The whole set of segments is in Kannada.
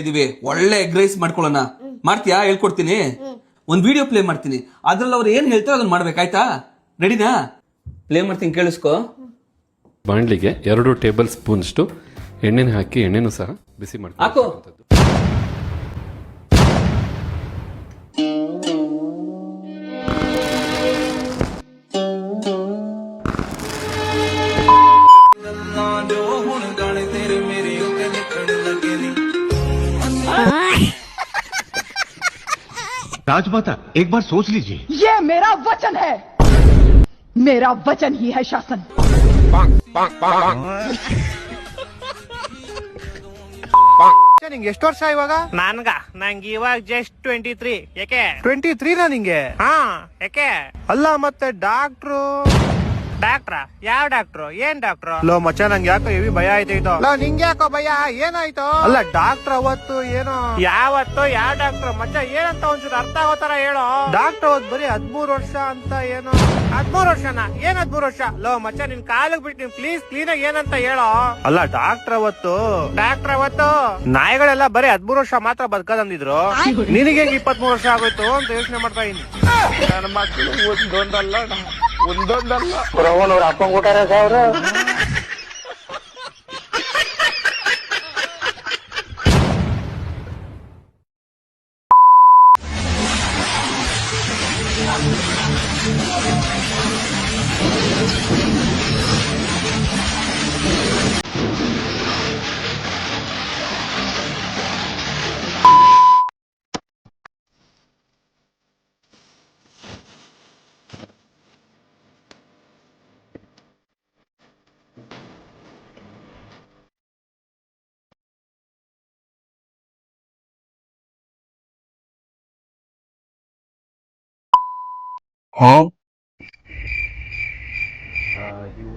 ಇದೀವಿ, ಒಳ್ಳೆ ಎಗ್ ರೈಸ್ ಮಾಡ್ಕೊಳ್ಳೋಣ. ಮಾಡ್ತೀಯಾ? ಹೇಳ್ಕೊಡ್ತೀನಿ. ಒಂದ್ ವಿಡಿಯೋ ಪ್ಲೇ ಮಾಡ್ತೀನಿ, ಅದ್ರಲ್ಲಿ ಅವ್ರು ಏನ್ ಹೇಳ್ತಾರೋ ಅದನ್ನ ಮಾಡ್ಬೇಕಾಯ್ತಾ? ರೆಡಿನಾ? ಪ್ಲೇ ಮಾಡ್ತೀನಿ, ಕೇಳಿಸ್ಕೊ. ಬಾಂಡ್ಲಿಗೆ 2 ಟೇಬಲ್ ಸ್ಪೂನ್ಷ್ಟು ಎಣ್ಣೆನ ಹಾಕಿ ಎಣ್ಣೆನೂ ಸಹ ಬಿಸಿ ಹಾಕು. ಮಾಡ್ಕೊಳ್ಳೋದು. राजमाता एक बार सोच लीजिए, ये मेरा वचन है, मेरा वचन ही है शासन. ನಿಂಗೆ ಎಷ್ಟು ವರ್ಷ ಇವಾಗ? ನಂಗೆ ಇವಾಗ ಜಸ್ಟ್ 23. ಯಾಕೆ? 23 ನಿಂಗೆ? ಹಾ, ಯಾಕೆ? ಅಲ್ಲ ಮತ್ತೆ ಡಾಕ್ಟ್ರು ಯಾವ ಡಾಕ್ಟ್ರು? ಏನ್ ಡಾಕ್ಟ್ರು? ಲೋ ಮಚ್ಚ, ನಂಗೆ ಯಾಕೋ ಹೆವಿ ಭಯ ಆಯ್ತಾಯ್ತು. ನಿಂಗೆ ಯಾಕೋ ಭಯ? ಏನಾಯ್ತು? ಅಲ್ಲ ಡಾಕ್ಟರ್ ಅವತ್ತು ಏನೋ ಯಾವತ್ತು ಯಾವ ಡಾಕ್ಟರ್ ಮಚ್ಚ ಏನಂತ ಒಂಚೂರು ಅರ್ಥ ಆಗೋ ತರ ಹೇಳೋ. ಡಾಕ್ಟರ್ ಅವತ್ತು ಬರೀ 13 ವರ್ಷ ಅಂತ ಏನೋ. 13 ವರ್ಷನ? ಏನ್ 13 ವರ್ಷ? ಲೋ ಮಚ್ಚ, ನಿನ್ ಕಾಲಿಗೆ ಬಿಟ್ಟು ಪ್ಲೀಸ್ ಕ್ಲೀನ್ ಆಗಿ ಏನಂತ ಹೇಳೋ. ಅಲ್ಲ ಡಾಕ್ಟರ್ ಅವತ್ತು ನಾಯಿಗಳೆಲ್ಲ ಬರೀ 13 ವರ್ಷ ಮಾತ್ರ ಬದುಕದಂದಿದ್ರು, ನಿನಗೆ 23 ವರ್ಷ ಆಗೋಯ್ತು ಅಂತ ಯೋಚನೆ ಮಾಡ್ತಾ ಇದ್ದೀನಿ. ನನ್ನ ಮಕ್ಕಳು ಒಂದೊಂದಲ್ಲ ಅವ್ರ ಅಪ್ಪ ಕೊಟ್ಟಾರ ಸಾವಿರ.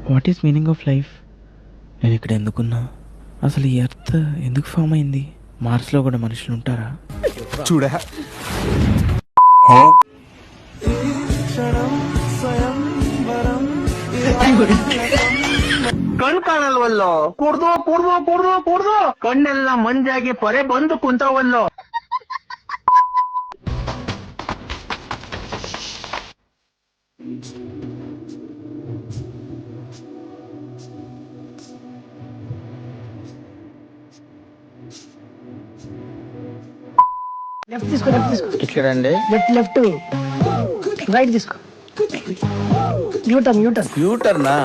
What is meaning of life? నేను ఇక్కడ ఎందుకున్నా? అసలు ఈ ఎర్త్ ఎందుకు ఫామ్ అయింది? మార్స్లో కూడా మనుషులు ఉంటారా? చూడ ಕಣ್ ಕಾಣಲ್ವಲ್ಲೋ, ಕುಡ್ದು ಕುಡ್ದು ಕುಡ್ದು ಕುಡ್ದು ಕಣ್ಣೆಲ್ಲ ಮಂಜಾಗಿ ಪೊರೆ ಬಂದು ಕುಂತವಲ್ಲೋ. లెఫ్ట్ తీసుకో, లెఫ్ట్ తీసుకో. చూడండి, లెఫ్ట్ రైట్ తీసుకో. యూటర్న్ యూటర్నా?